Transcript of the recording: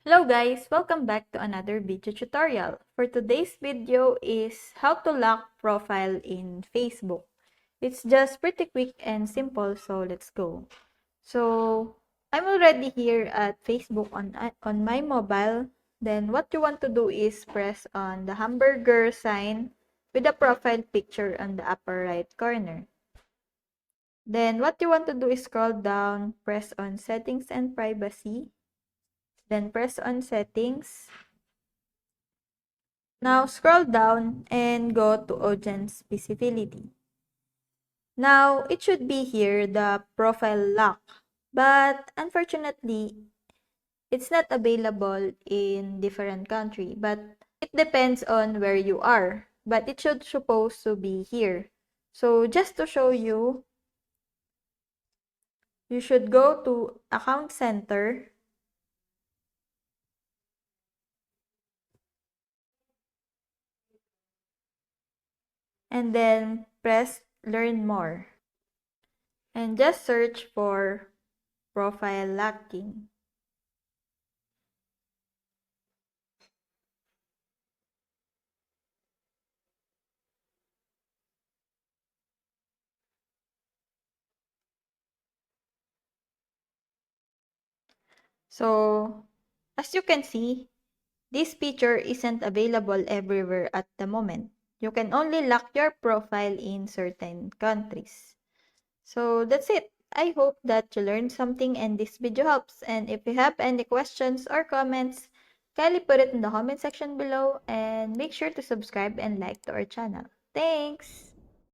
Hello guys! Welcome back to another video tutorial. For today's video is how to lock profile in Facebook. It's just pretty quick and simple, so let's go. So, I'm already here at Facebook on my mobile. Then what you want to do is press on the hamburger sign with the profile picture on the upper right corner. Then what you want to do is scroll down, press on settings and privacy. Then press on settings. Now scroll down and go to audience visibility. Now it should be here the profile lock, but unfortunately it's not available in different country, but it depends on where you are, but it should supposed to be here. So just to show you, you should go to account center. And then press learn more. And just search for profile locking. So, as you can see, this feature isn't available everywhere at the moment. You can only lock your profile in certain countries. So, that's it. I hope that you learned something and this video helps. And if you have any questions or comments, kindly put it in the comment section below and make sure to subscribe and like to our channel. Thanks!